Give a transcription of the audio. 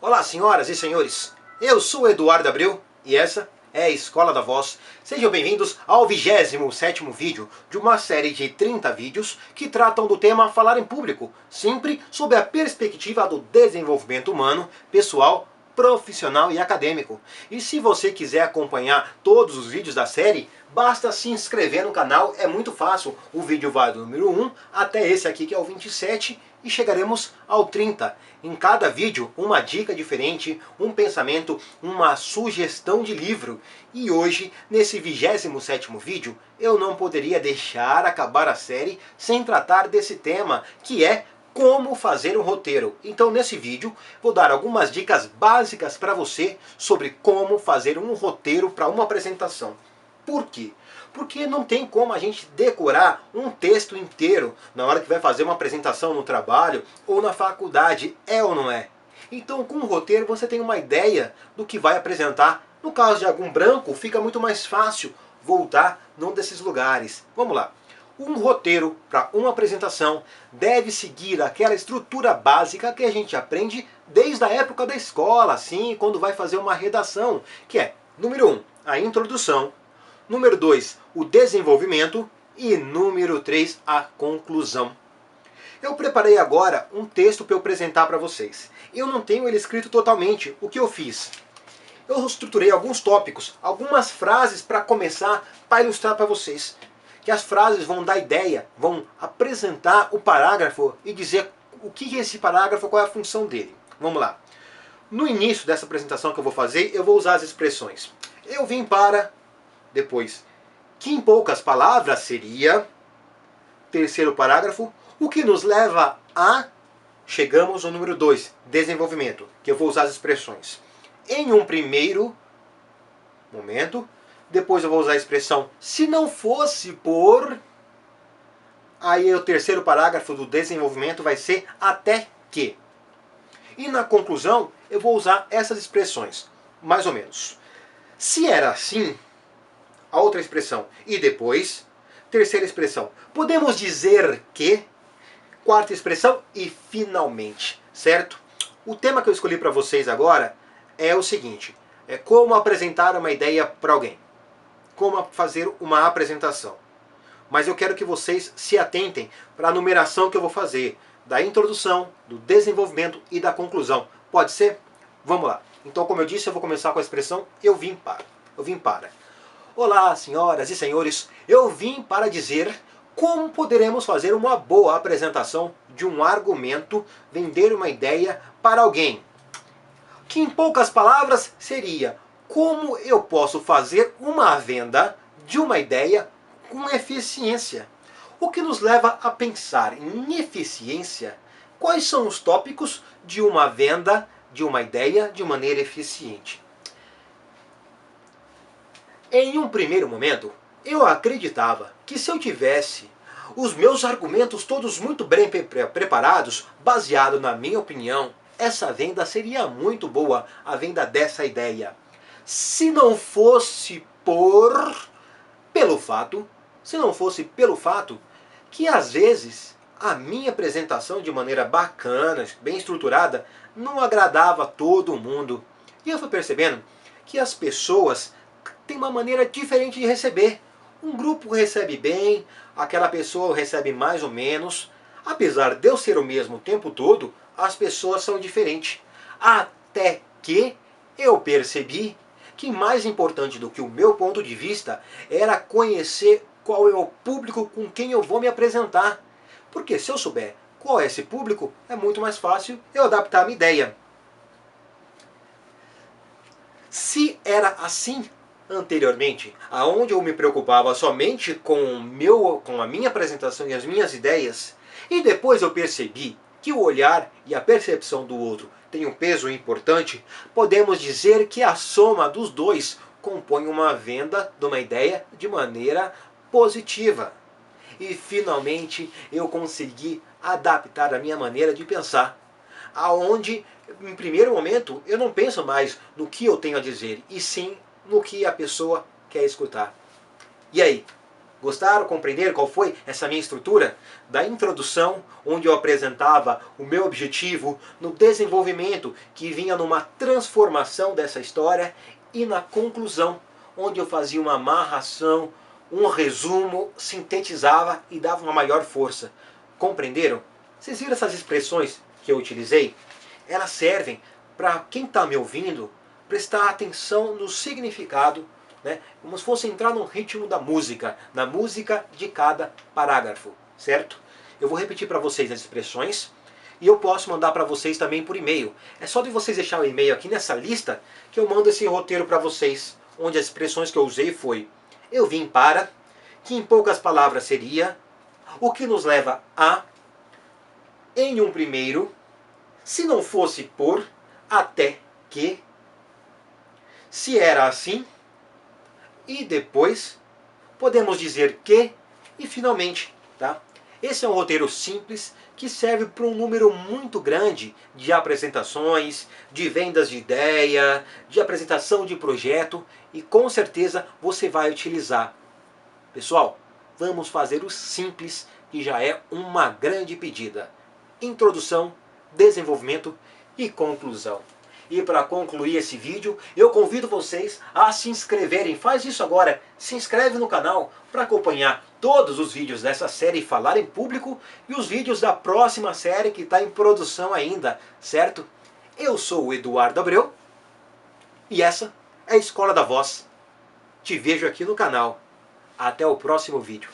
Olá, senhoras e senhores, eu sou Eduardo Abreu e essa é a Escola da Voz. Sejam bem-vindos ao 27º vídeo de uma série de 30 vídeos que tratam do tema falar em público, sempre sob a perspectiva do desenvolvimento humano, pessoal, profissional e acadêmico. E se você quiser acompanhar todos os vídeos da série, basta se inscrever no canal, é muito fácil. O vídeo vai do número 1 até esse aqui que é o 27 e chegaremos ao 30. Em cada vídeo uma dica diferente, um pensamento, uma sugestão de livro. E hoje, nesse 27º vídeo, eu não poderia deixar acabar a série sem tratar desse tema, que é como fazer um roteiro. Então nesse vídeo vou dar algumas dicas básicas para você sobre como fazer um roteiro para uma apresentação. Por quê? Porque não tem como a gente decorar um texto inteiro na hora que vai fazer uma apresentação no trabalho ou na faculdade, é ou não é? Então com o roteiro você tem uma ideia do que vai apresentar. No caso de algum branco, fica muito mais fácil voltar num desses lugares. Vamos lá. Um roteiro para uma apresentação deve seguir aquela estrutura básica que a gente aprende desde a época da escola, assim, quando vai fazer uma redação, que é, número 1, a introdução, número 2, o desenvolvimento e número 3, a conclusão. Eu preparei agora um texto para eu apresentar para vocês. Eu não tenho ele escrito totalmente. O que eu fiz? Eu estruturei alguns tópicos, algumas frases para começar, para ilustrar para vocês. Que as frases vão dar ideia, vão apresentar o parágrafo e dizer o que é esse parágrafo, qual é a função dele. Vamos lá. No início dessa apresentação que eu vou fazer, eu vou usar as expressões. Eu vim para, depois, que em poucas palavras seria, terceiro parágrafo, o que nos leva a, chegamos ao número 2, desenvolvimento, que eu vou usar as expressões. Em um primeiro momento, depois eu vou usar a expressão se não fosse por... Aí o terceiro parágrafo do desenvolvimento vai ser até que. E na conclusão eu vou usar essas expressões, mais ou menos. Se era assim, a outra expressão. E depois, terceira expressão. Podemos dizer que... Quarta expressão e finalmente, certo? O tema que eu escolhi para vocês agora é o seguinte. É como apresentar uma ideia para alguém. Como fazer uma apresentação. Mas eu quero que vocês se atentem para a numeração que eu vou fazer. Da introdução, do desenvolvimento e da conclusão. Pode ser? Vamos lá. Então, como eu disse, eu vou começar com a expressão eu vim para. Eu vim para. Olá, senhoras e senhores. Eu vim para dizer como poderemos fazer uma boa apresentação de um argumento, vender uma ideia para alguém. Que em poucas palavras seria... Como eu posso fazer uma venda de uma ideia com eficiência? O que nos leva a pensar em eficiência? Quais são os tópicos de uma venda de uma ideia de maneira eficiente? Em um primeiro momento, eu acreditava que se eu tivesse os meus argumentos todos muito bem preparados, baseado na minha opinião, essa venda seria muito boa, a venda dessa ideia. Se não fosse pelo fato que às vezes a minha apresentação de maneira bacana, bem estruturada, não agradava a todo mundo. E eu fui percebendo que as pessoas têm uma maneira diferente de receber. Um grupo recebe bem, aquela pessoa recebe mais ou menos. Apesar de eu ser o mesmo o tempo todo, as pessoas são diferentes. Até que eu percebi que mais importante do que o meu ponto de vista era conhecer qual é o público com quem eu vou me apresentar. Porque se eu souber qual é esse público, é muito mais fácil eu adaptar a minha ideia. Se era assim anteriormente, aonde eu me preocupava somente com a minha apresentação e as minhas ideias, e depois eu percebi que o olhar e a percepção do outro tem um peso importante, podemos dizer que a soma dos dois compõe uma venda de uma ideia de maneira positiva. E finalmente eu consegui adaptar a minha maneira de pensar, aonde em primeiro momento eu não penso mais no que eu tenho a dizer, e sim no que a pessoa quer escutar. E aí? Gostaram? Compreenderam qual foi essa minha estrutura? Da introdução, onde eu apresentava o meu objetivo, no desenvolvimento, que vinha numa transformação dessa história, e na conclusão, onde eu fazia uma amarração, um resumo, sintetizava e dava uma maior força. Compreenderam? Vocês viram essas expressões que eu utilizei? Elas servem para quem está me ouvindo prestar atenção no significado, né? Como se fosse entrar no ritmo da música, na música de cada parágrafo, certo? Eu vou repetir para vocês as expressões e eu posso mandar para vocês também por e-mail. É só de vocês deixar o e-mail aqui nessa lista que eu mando esse roteiro para vocês, onde as expressões que eu usei foi: eu vim para, que em poucas palavras seria, o que nos leva a, em um primeiro, se não fosse por, até que, se era assim, e depois podemos dizer que, e finalmente, tá? Esse é um roteiro simples que serve para um número muito grande de apresentações, de vendas de ideia, de apresentação de projeto, e com certeza você vai utilizar. Pessoal, vamos fazer o simples, que já é uma grande pedida. Introdução, desenvolvimento e conclusão. E para concluir esse vídeo, eu convido vocês a se inscreverem. Faz isso agora, se inscreve no canal para acompanhar todos os vídeos dessa série Falar em Público e os vídeos da próxima série que está em produção ainda, certo? Eu sou o Eduardo Abreu e essa é a Escola da Voz. Te vejo aqui no canal. Até o próximo vídeo.